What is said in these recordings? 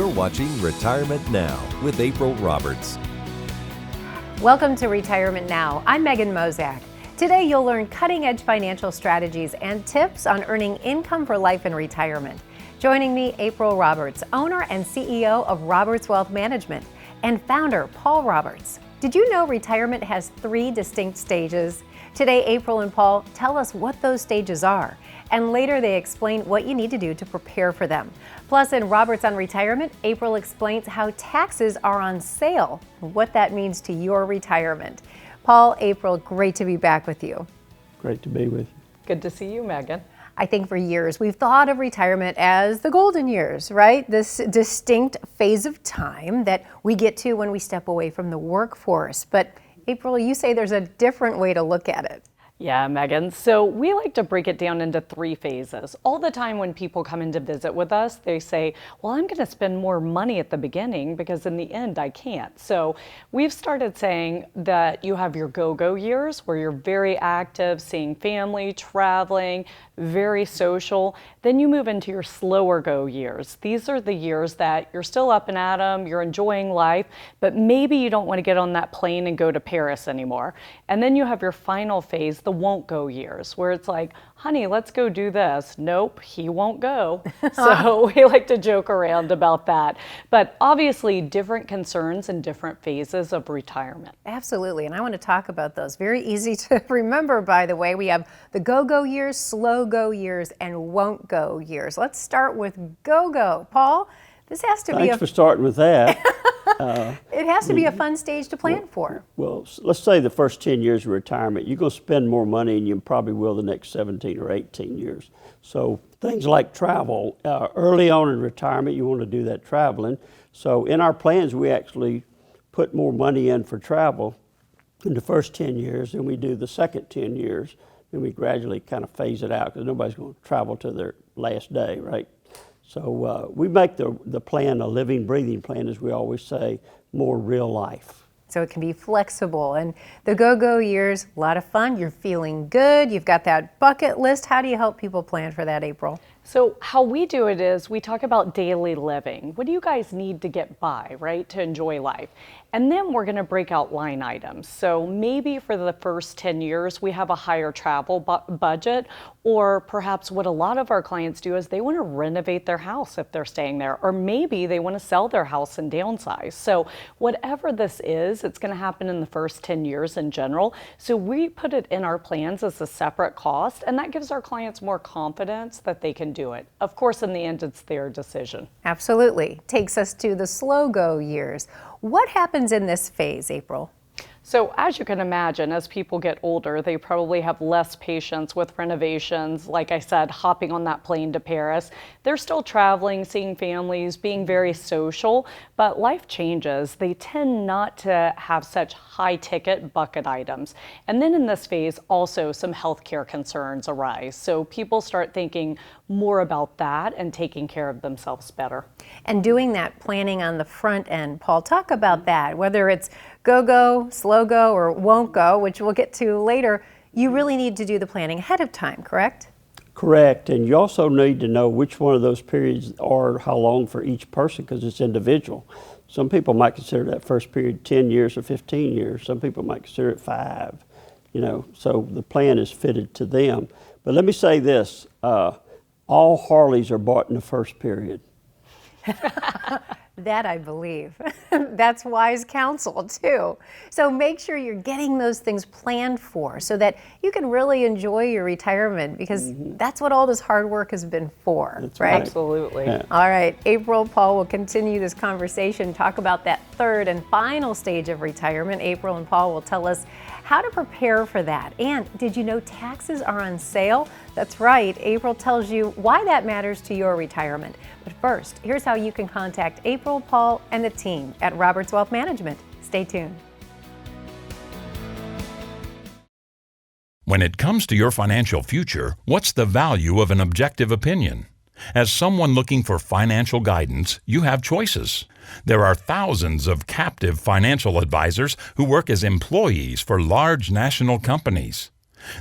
You're watching Retirement Now with April Roberts. Welcome to Retirement Now. I'm Megan Mozak. Today you'll learn cutting-edge financial strategies and tips on earning income for life and retirement. Joining me, April Roberts, owner and CEO of Roberts Wealth Management, and founder Paul Roberts. Did you know retirement has 3 distinct stages? Today, April and Paul tell us what those stages are, and later they explain what you need to do to prepare for them. Plus, in Roberts on Retirement, April explains how taxes are on sale and what that means to your retirement. Paul, April, great to be back with you. Great to be with you. Good to see you, Megan. I think for years we've thought of retirement as the golden years, right? This distinct phase of time that we get to when we step away from the workforce. But April, you say there's a different way to look at it. Yeah, Megan. So we like to break it down into 3 phases. All the time when people come in to visit with us, they say, well, I'm going to spend more money at the beginning because in the end I can't. So we've started saying that you have your go-go years where you're very active, seeing family, traveling, very social. Then you move into your slower go years. These are the years that you're still up and at 'em, you're enjoying life, but maybe you don't want to get on that plane and go to Paris anymore. And then you have your final phase, the won't go years, where it's like, honey, let's go do this. Nope, he won't go. So we like to joke around about that. But obviously different concerns and different phases of retirement. Absolutely, and I want to talk about those. Very easy to remember, by the way. We have the go-go years, slow go years, and won't go years. Let's start with go-go. Paul, this has to be Thanks for starting with that. It has to be a fun stage to plan for. Well, let's say the first 10 years of retirement, you're going to spend more money than you probably will the next 17 or 18 years. So things like travel, early on in retirement, you want to do that traveling. So in our plans, we actually put more money in for travel in the first 10 years than we do the second 10 years. And we gradually kind of phase it out because nobody's going to travel to their last day, right? So we make the plan a living, breathing plan, as we always say, more real life. So it can be flexible. And the go-go years, a lot of fun. You're feeling good. You've got that bucket list. How do you help people plan for that, April? So how we do it is we talk about daily living. What do you guys need to get by, right, to enjoy life? And then we're going to break out line items. So maybe for the first 10 years, we have a higher travel budget, or perhaps what a lot of our clients do is they want to renovate their house if they're staying there, or maybe they want to sell their house and downsize. So whatever this is, it's going to happen in the first 10 years in general. So we put it in our plans as a separate cost, and that gives our clients more confidence that they can do it. Of course, in the end, it's their decision. Absolutely. Takes us to the slow go years. What happens in this phase, April? So as you can imagine, as people get older, they probably have less patience with renovations. Like I said, hopping on that plane to Paris. They're still traveling, seeing families, being very social, but life changes. They tend not to have such high ticket bucket items. And then in this phase, also some healthcare concerns arise. So people start thinking more about that and taking care of themselves better. And doing that planning on the front end, Paul, talk about that. Whether it's go-go, slow-go, or won't go, which we'll get to later, you really need to do the planning ahead of time, correct? Correct, and you also need to know which one of those periods are how long for each person because it's individual. Some people might consider that first period 10 years or 15 years. Some people might consider it 5, so the plan is fitted to them. But let me say this, all Harleys are bought in the first period. That I believe. That's wise counsel too. So make sure you're getting those things planned for so that you can really enjoy your retirement because that's what all this hard work has been for, That's right? Absolutely. Yeah. All right, April, Paul will continue this conversation, talk about that third and final stage of retirement. April and Paul will tell us how to prepare for that. And did you know taxes are on sale? That's right, April tells you why that matters to your retirement. But first, here's how you can contact April, Paul, and the team at Roberts Wealth Management. Stay tuned. When it comes to your financial future, what's the value of an objective opinion? As someone looking for financial guidance, you have choices. There are thousands of captive financial advisors who work as employees for large national companies.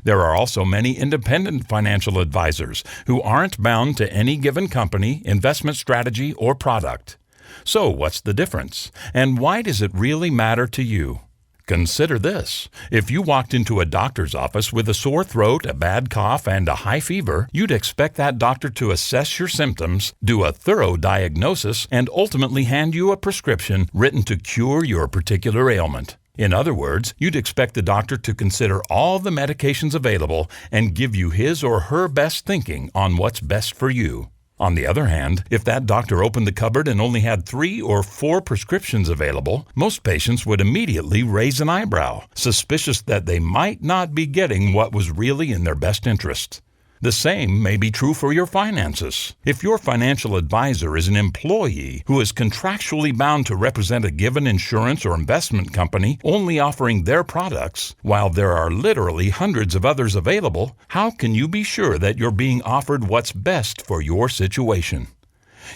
There are also many independent financial advisors who aren't bound to any given company, investment strategy, or product. So, what's the difference? And why does it really matter to you? Consider this. If you walked into a doctor's office with a sore throat, a bad cough, and a high fever, you'd expect that doctor to assess your symptoms, do a thorough diagnosis, and ultimately hand you a prescription written to cure your particular ailment. In other words, you'd expect the doctor to consider all the medications available and give you his or her best thinking on what's best for you. On the other hand, if that doctor opened the cupboard and only had 3 or 4 prescriptions available, most patients would immediately raise an eyebrow, suspicious that they might not be getting what was really in their best interest. The same may be true for your finances. If your financial advisor is an employee who is contractually bound to represent a given insurance or investment company only offering their products, while there are literally hundreds of others available, how can you be sure that you're being offered what's best for your situation?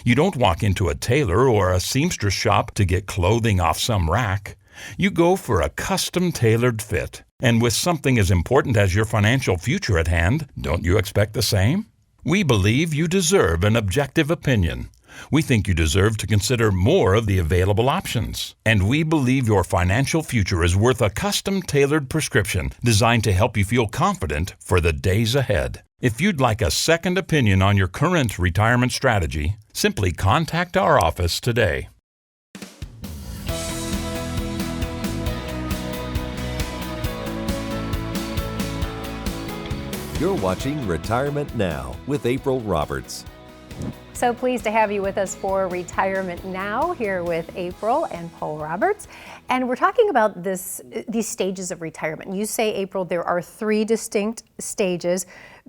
You don't walk into a tailor or a seamstress shop to get clothing off some rack. You go for a custom-tailored fit. And with something as important as your financial future at hand, don't you expect the same? We believe you deserve an objective opinion. We think you deserve to consider more of the available options. And we believe your financial future is worth a custom-tailored prescription designed to help you feel confident for the days ahead. If you'd like a second opinion on your current retirement strategy, simply contact our office today. You're watching Retirement Now with April Roberts. So pleased to have you with us for Retirement Now, here with April and Paul Roberts. And we're talking about these stages of retirement. You say, April, there are 3 distinct stages: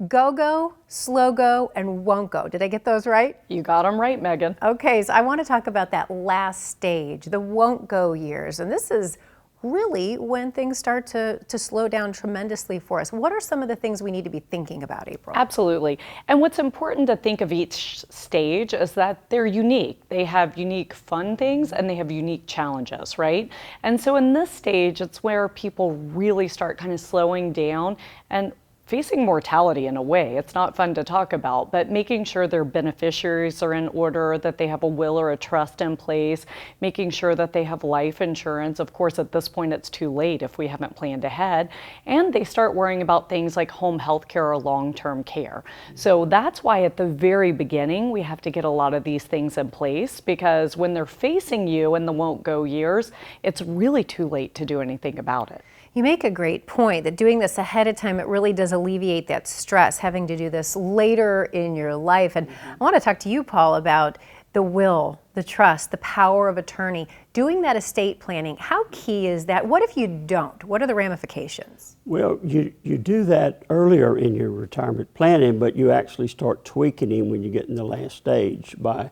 go-go, slow-go, and won't-go. Did I get those right? You got them right, Megan. Okay, so I want to talk about that last stage, the won't-go years. And this is really when things start to slow down tremendously for us. What are some of the things we need to be thinking about, April? Absolutely. And what's important to think of each stage is that they're unique. They have unique fun things and they have unique challenges, right? And so in this stage, it's where people really start kind of slowing down and facing mortality in a way. It's not fun to talk about, but making sure their beneficiaries are in order, that they have a will or a trust in place, making sure that they have life insurance. Of course, at this point, it's too late if we haven't planned ahead. And they start worrying about things like home health care or long-term care. So that's why at the very beginning, we have to get a lot of these things in place, because when they're facing you in the won't go years, it's really too late to do anything about it. You make a great point that doing this ahead of time, it really does alleviate that stress, having to do this later in your life. And I want to talk to you, Paul, about the will, the trust, the power of attorney, doing that estate planning. How key is that? What if you don't? What are the ramifications? Well, you do that earlier in your retirement planning, but you actually start tweaking it when you get in the last stage by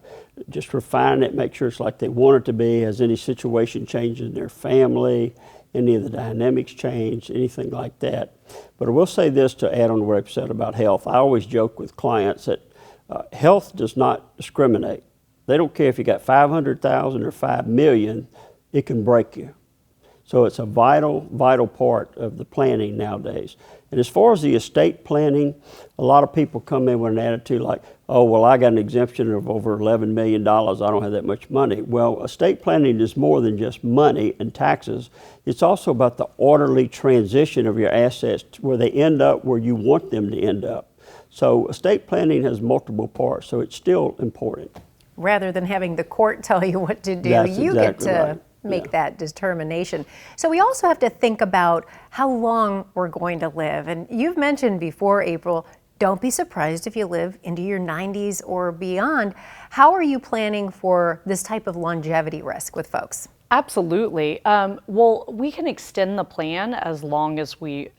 just refining it, make sure it's like they want it to be. Has any situation changed in their family? Any of the dynamics change, anything like that. But I will say this to add on to what I've said about health. I always joke with clients that health does not discriminate. They don't care if you got 500,000 or 5 million, it can break you. So it's a vital, vital part of the planning nowadays. And as far as the estate planning, a lot of people come in with an attitude like, oh, well, I got an exemption of over $11 million. I don't have that much money. Well, estate planning is more than just money and taxes. It's also about the orderly transition of your assets to where they end up where you want them to end up. So estate planning has multiple parts, so it's still important. Rather than having the court tell you what to do, That's you exactly get to right. make that determination. So we also have to think about how long we're going to live. And you've mentioned before, April, don't be surprised if you live into your 90s or beyond. How are you planning for this type of longevity risk with folks? Absolutely. Well, we can extend the plan as long as we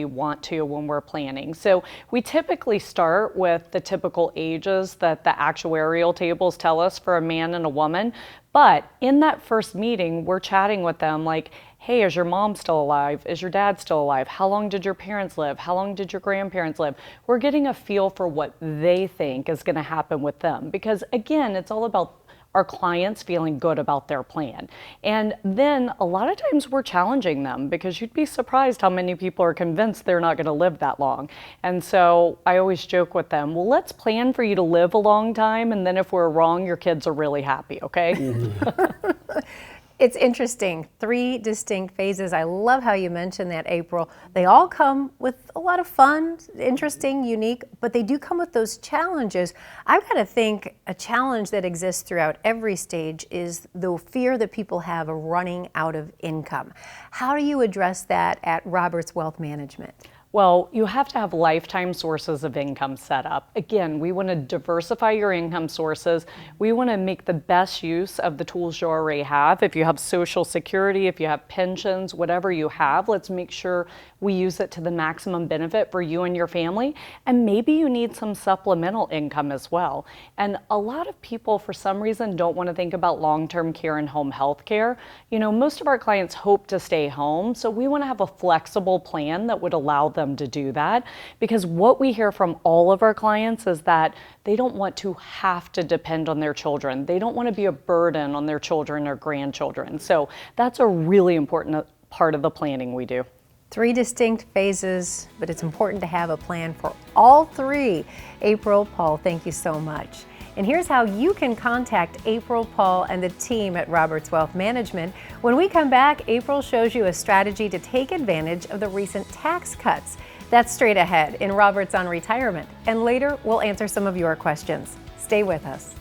want to when we're planning. So we typically start with the typical ages that the actuarial tables tell us for a man and a woman. But in that first meeting, we're chatting with them like, hey, is your mom still alive? Is your dad still alive? How long did your parents live? How long did your grandparents live? We're getting a feel for what they think is going to happen with them. Because again, it's all about our clients feeling good about their plan. And then a lot of times we're challenging them, because you'd be surprised how many people are convinced they're not going to live that long. And so I always joke with them, well, let's plan for you to live a long time, and then if we're wrong, your kids are really happy, okay? It's interesting, 3 distinct phases. I love how you mentioned that, April. They all come with a lot of fun, interesting, unique, but they do come with those challenges. I've got to think a challenge that exists throughout every stage is the fear that people have of running out of income. How do you address that at Roberts Wealth Management? Well, you have to have lifetime sources of income set up. Again, we want to diversify your income sources. We want to make the best use of the tools you already have. If you have Social Security, if you have pensions, whatever you have, let's make sure we use it to the maximum benefit for you and your family. And maybe you need some supplemental income as well. And a lot of people, for some reason, don't want to think about long-term care and home health care. You know, most of our clients hope to stay home, so we want to have a flexible plan that would allow them to do that, because what we hear from all of our clients is that they don't want to have to depend on their children. They don't want to be a burden on their children or grandchildren. So that's a really important part of the planning we do. 3 distinct phases, but it's important to have a plan for all 3. April, Paul, thank you so much. And here's how you can contact April, Paul, and the team at Roberts Wealth Management. When we come back, April shows you a strategy to take advantage of the recent tax cuts. That's straight ahead in Roberts on Retirement. And later, we'll answer some of your questions. Stay with us.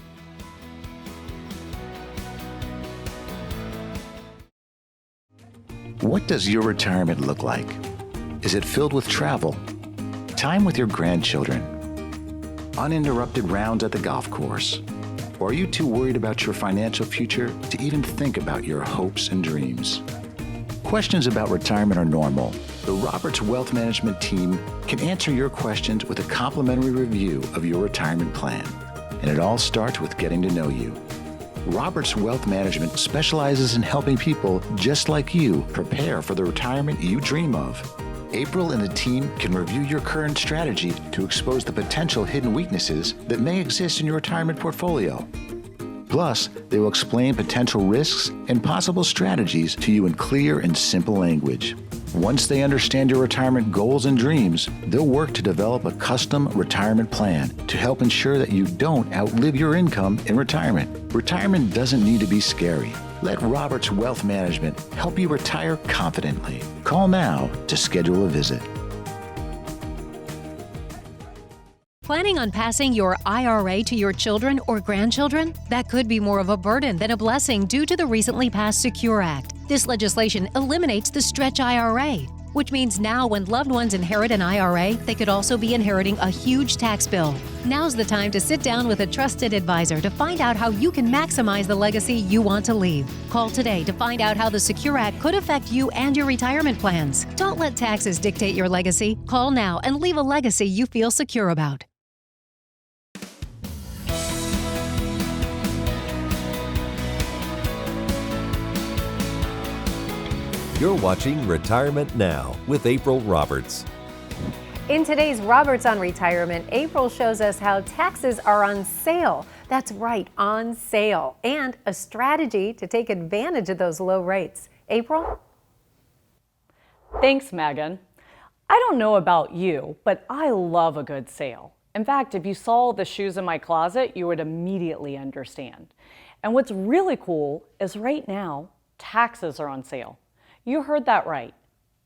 What does your retirement look like? Is it filled with travel, time with your grandchildren, uninterrupted rounds at the golf course? Or are you too worried about your financial future to even think about your hopes and dreams? Questions about retirement are normal. The Roberts Wealth Management team can answer your questions with a complimentary review of your retirement plan. And it all starts with getting to know you. Roberts Wealth Management specializes in helping people just like you prepare for the retirement you dream of. April and the team can review your current strategy to expose the potential hidden weaknesses that may exist in your retirement portfolio. Plus, they will explain potential risks and possible strategies to you in clear and simple language. Once they understand your retirement goals and dreams, they'll work to develop a custom retirement plan to help ensure that you don't outlive your income in retirement. Retirement doesn't need to be scary. Let Roberts Wealth Management help you retire confidently. Call now to schedule a visit. Planning on passing your IRA to your children or grandchildren? That could be more of a burden than a blessing due to the recently passed SECURE Act. This legislation eliminates the stretch IRA, which means now when loved ones inherit an IRA, they could also be inheriting a huge tax bill. Now's the time to sit down with a trusted advisor to find out how you can maximize the legacy you want to leave. Call today to find out how the SECURE Act could affect you and your retirement plans. Don't let taxes dictate your legacy. Call now and leave a legacy you feel secure about. You're watching Retirement Now with April Roberts. In today's Roberts on Retirement, April shows us how taxes are on sale. That's right, on sale, and a strategy to take advantage of those low rates. April? Thanks, Megan. I don't know about you, but I love a good sale. In fact, if you saw the shoes in my closet, you would immediately understand. And what's really cool is right now, taxes are on sale. You heard that right.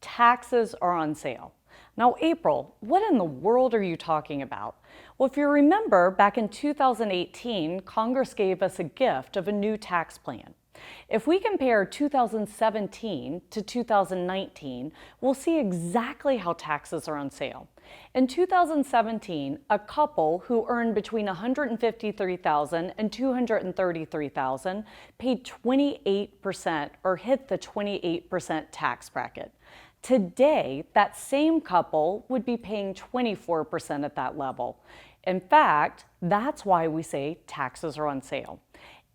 Taxes are on sale. Now, April, what in the world are you talking about? Well, if you remember, back in 2018, Congress gave us a gift of a new tax plan. If we compare 2017 to 2019, we'll see exactly how taxes are on sale. In 2017, a couple who earned between $153,000 and $233,000 paid 28% or hit the 28% tax bracket. Today, that same couple would be paying 24% at that level. In fact, that's why we say taxes are on sale.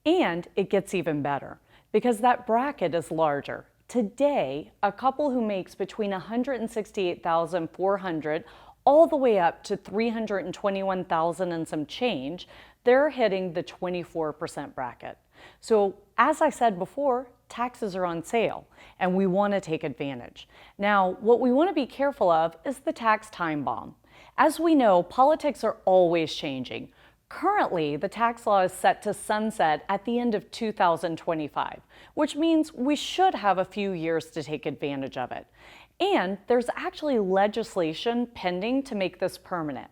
And it gets even better because that bracket is larger. Today, a couple who makes between $168,400 all the way up to $321,000 and some change, they're hitting the 24% bracket. So as I said before, taxes are on sale and we want to take advantage. Now, what we want to be careful of is the tax time bomb. As we know, politics are always changing. Currently, the tax law is set to sunset at the end of 2025, which means we should have a few years to take advantage of it. And there's actually legislation pending to make this permanent.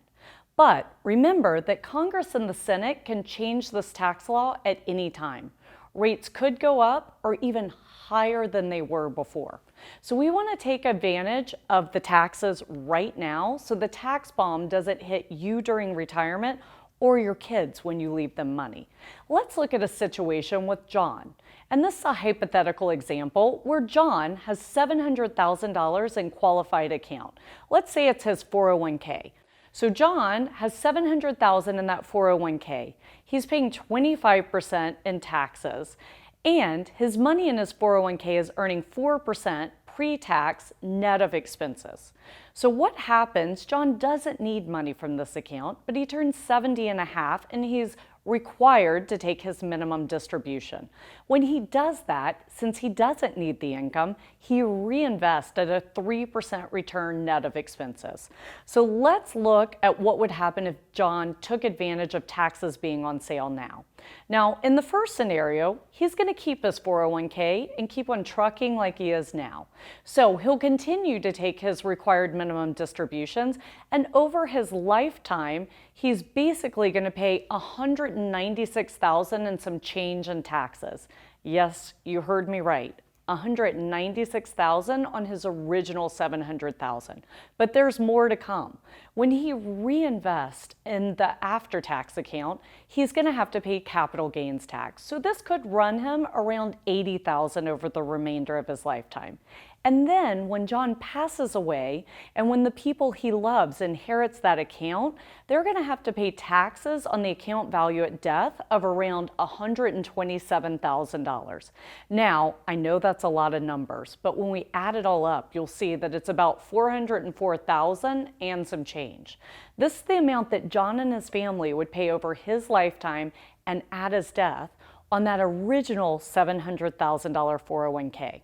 But remember that Congress and the Senate can change this tax law at any time. Rates could go up or even higher than they were before. So we want to take advantage of the taxes right now so the tax bomb doesn't hit you during retirement or your kids when you leave them money. Let's look at a situation with John. And this is a hypothetical example where John has $700,000 in qualified account. Let's say it's his 401k. So John has $700,000 in that 401k. He's paying 25% in taxes, and his money in his 401k is earning 4% pre-tax net of expenses. So what happens, John doesn't need money from this account, but he turns 70 and a half and he's required to take his minimum distribution. When he does that, since he doesn't need the income, he reinvests at a 3% return net of expenses. So let's look at what would happen if John took advantage of taxes being on sale now. Now, in the first scenario, he's going to keep his 401k and keep on trucking like he is now. So he'll continue to take his required minimum distributions, and over his lifetime, he's basically going to pay $196,000 and some change in taxes. Yes, you heard me right. $196,000 on his original $700,000. But there's more to come. When he reinvests in the after-tax account, he's going to have to pay capital gains tax. So this could run him around $80,000 over the remainder of his lifetime. And then when John passes away and when the people he loves inherits that account, they're going to have to pay taxes on the account value at death of around $127,000. Now, I know that's a lot of numbers, but when we add it all up, you'll see that it's about $404,000 and some change. This is the amount that John and his family would pay over his lifetime and at his death on that original $700,000 401k.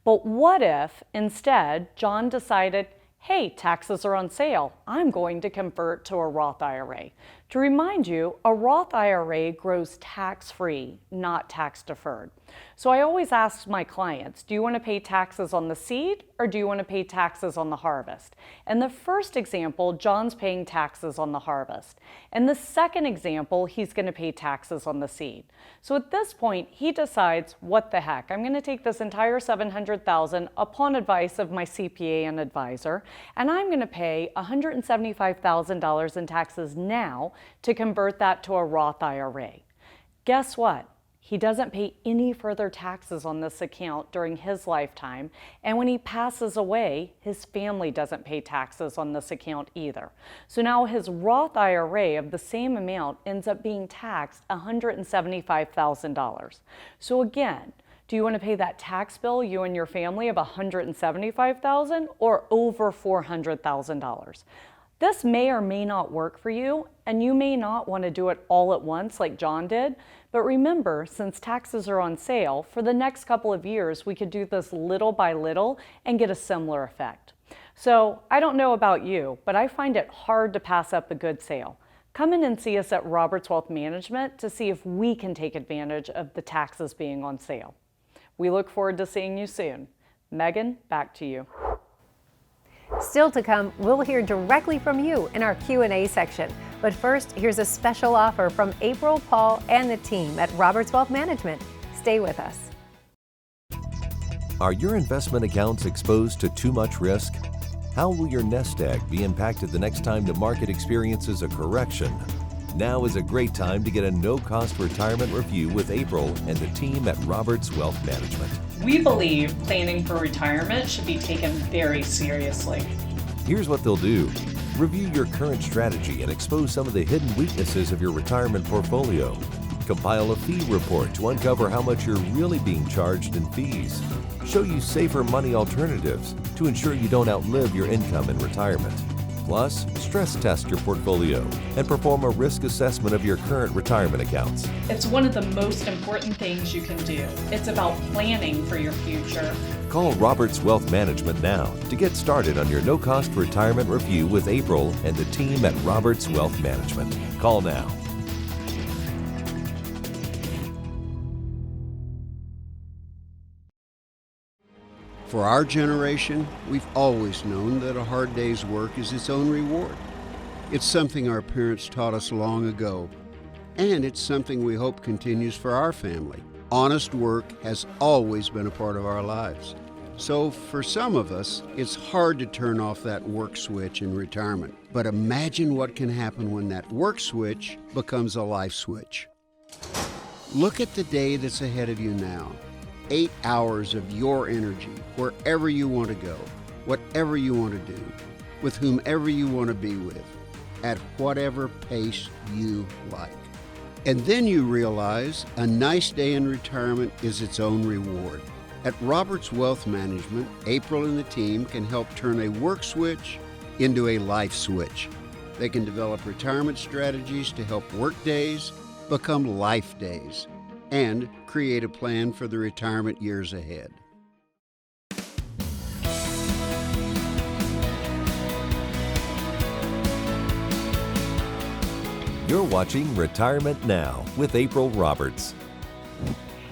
But what if instead John decided, hey, taxes are on sale, I'm going to convert to a Roth IRA. To remind you, a Roth IRA grows tax-free, not tax-deferred. So I always ask my clients, do you want to pay taxes on the seed or do you want to pay taxes on the harvest? In the first example, John's paying taxes on the harvest. In the second example, he's going to pay taxes on the seed. So at this point, he decides, what the heck, I'm going to take this entire $700,000 upon advice of my CPA and advisor, and I'm going to pay $175,000 in taxes now to convert that to a Roth IRA. Guess what? He doesn't pay any further taxes on this account during his lifetime, and when he passes away, his family doesn't pay taxes on this account either. So now his Roth IRA of the same amount ends up being taxed $175,000. So again, do you want to pay that tax bill, you and your family, of $175,000 or over $400,000? This may or may not work for you, and you may not want to do it all at once like John did, but remember, since taxes are on sale, for the next couple of years, we could do this little by little and get a similar effect. So I don't know about you, but I find it hard to pass up a good sale. Come in and see us at Roberts Wealth Management to see if we can take advantage of the taxes being on sale. We look forward to seeing you soon. Megan, back to you. Still to come, we'll hear directly from you in our Q&A section. But first, here's a special offer from April, Paul, and the team at Roberts Wealth Management. Stay with us. Are your investment accounts exposed to too much risk? How will your nest egg be impacted the next time the market experiences a correction? Now is a great time to get a no-cost retirement review with April and the team at Roberts Wealth Management. We believe planning for retirement should be taken very seriously. Here's what they'll do. Review your current strategy and expose some of the hidden weaknesses of your retirement portfolio. Compile a fee report to uncover how much you're really being charged in fees. Show you safer money alternatives to ensure you don't outlive your income in retirement. Plus, stress test your portfolio and perform a risk assessment of your current retirement accounts. It's one of the most important things you can do. It's about planning for your future. Call Roberts Wealth Management now to get started on your no-cost retirement review with April and the team at Roberts Wealth Management. Call now. For our generation, we've always known that a hard day's work is its own reward. It's something our parents taught us long ago, and it's something we hope continues for our family. Honest work has always been a part of our lives. So for some of us, it's hard to turn off that work switch in retirement. But imagine what can happen when that work switch becomes a life switch. Look at the day that's ahead of you now. 8 hours of your energy, wherever you want to go, whatever you want to do, with whomever you want to be with, at whatever pace you like. And then you realize a nice day in retirement is its own reward. At Roberts Wealth Management, April and the team can help turn a work switch into a life switch. They can develop retirement strategies to help work days become life days, and create a plan for the retirement years ahead. You're watching Retirement Now with April Roberts.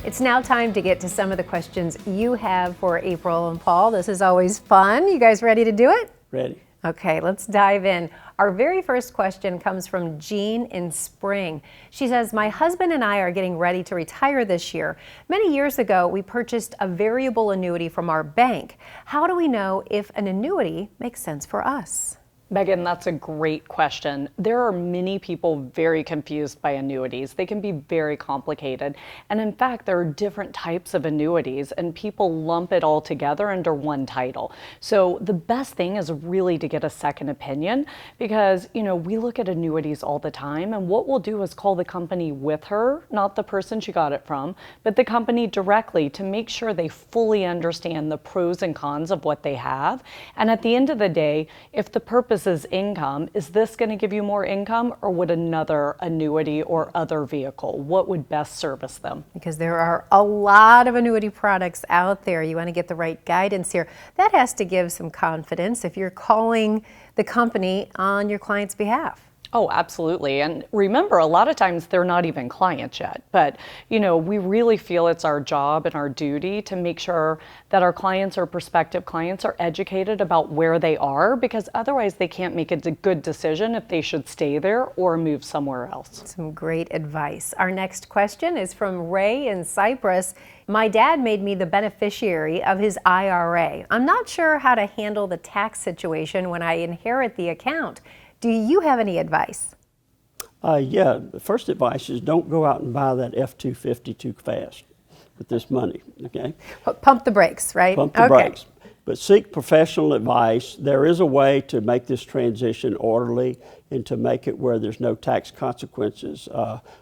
It's now time to get to some of the questions you have for April and Paul. This is always fun. You guys ready to do it? Ready. Okay, let's dive in. Our very first question comes from Jean in Spring. She says, my husband and I are getting ready to retire this year. Many years ago, we purchased a variable annuity from our bank. How do we know if an annuity makes sense for us? Megan, that's a great question. There are many people very confused by annuities. They can be very complicated. And in fact, there are different types of annuities and people lump it all together under one title. So the best thing is really to get a second opinion because, we look at annuities all the time and what we'll do is call the company with her, not the person she got it from, but the company directly to make sure they fully understand the pros and cons of what they have. And at the end of the day, if the purpose is income, is this going to give you more income or would another annuity or other vehicle? What would best service them? Because there are a lot of annuity products out there. You want to get the right guidance here. That has to give some confidence if you're calling the company on your client's behalf. Oh, absolutely. And remember, a lot of times they're not even clients yet, but we really feel it's our job and our duty to make sure that our clients or prospective clients are educated about where they are because otherwise they can't make a good decision if they should stay there or move somewhere else. Some great advice. Our next question is from Ray in Cyprus. My dad made me the beneficiary of his IRA. I'm not sure how to handle the tax situation when I inherit the account. Do you have any advice? Yeah, the first advice is don't go out and buy that F-250 too fast with this money, okay? Pump the brakes, right? Pump the brakes. But seek professional advice. There is a way to make this transition orderly and to make it where there's no tax consequences.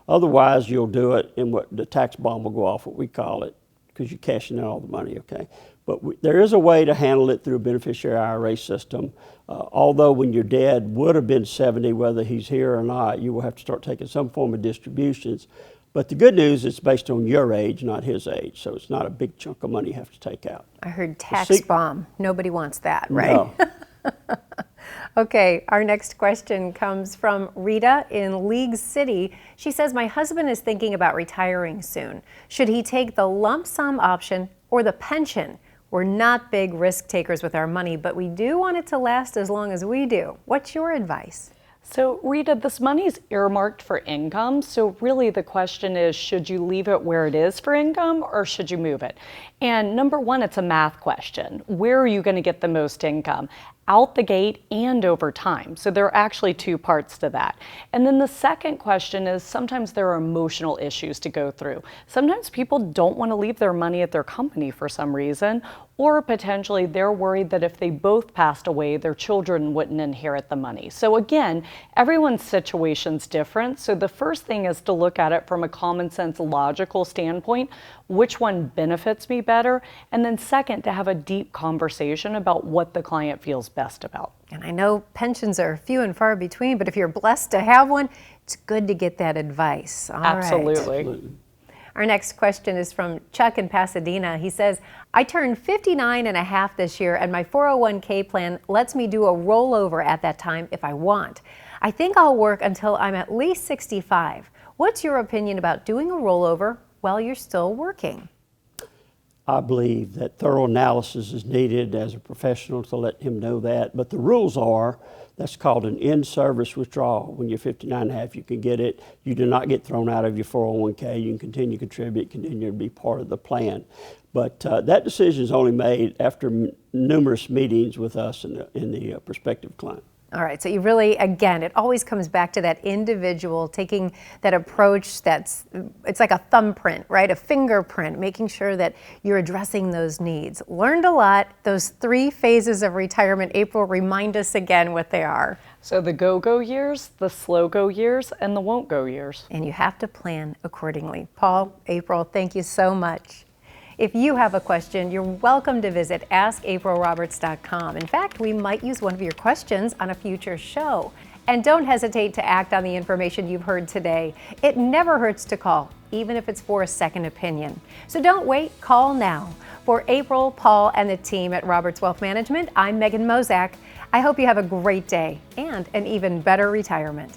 Otherwise, you'll do it and what the tax bomb will go off, what we call it, because you're cashing in all the money, okay? But there is a way to handle it through a beneficiary IRA system. Although when your dad would have been 70, whether he's here or not, you will have to start taking some form of distributions. But the good news is it's based on your age, not his age. So it's not a big chunk of money you have to take out. I heard tax bomb. Nobody wants that, right? No. Okay, our next question comes from Rita in League City. She says, my husband is thinking about retiring soon. Should he take the lump sum option or the pension? We're not big risk takers with our money, but we do want it to last as long as we do. What's your advice? So Rita, this money is earmarked for income. So really the question is, should you leave it where it is for income or should you move it? And number one, it's a math question. Where are you going to get the most income? Out the gate and over time. So there are actually two parts to that. And then the second question is sometimes there are emotional issues to go through. Sometimes people don't want to leave their money at their company for some reason, or potentially they're worried that if they both passed away, their children wouldn't inherit the money. So again, everyone's situation's different. So the first thing is to look at it from a common sense, logical standpoint. which one benefits me better, and then second, to have a deep conversation about what the client feels best about. And I know pensions are few and far between, but if you're blessed to have one, it's good to get that advice. All right. Absolutely. Our next question is from Chuck in Pasadena. He says, I turned 59 and a half this year, and my 401k plan lets me do a rollover at that time if I want. I think I'll work until I'm at least 65. What's your opinion about doing a rollover while you're still working? I believe that thorough analysis is needed as a professional to let him know that. But the rules are, that's called an in-service withdrawal. When you're 59 and a half, you can get it. You do not get thrown out of your 401k. You can continue to contribute, continue to be part of the plan. But that decision is only made after numerous meetings with us and the prospective client. All right, so you really, again, it always comes back to that individual taking that approach it's like a thumbprint, right? A fingerprint, making sure that you're addressing those needs. Learned a lot. Those 3 phases of retirement, April, remind us again what they are. So the go-go years, the slow-go years, and the won't-go years. And you have to plan accordingly. Paul, April, thank you so much. If you have a question, you're welcome to visit askaprilroberts.com. In fact, we might use one of your questions on a future show. And don't hesitate to act on the information you've heard today. It never hurts to call, even if it's for a second opinion. So don't wait, call now. For April, Paul, and the team at Roberts Wealth Management, I'm Megan Mozak. I hope you have a great day and an even better retirement.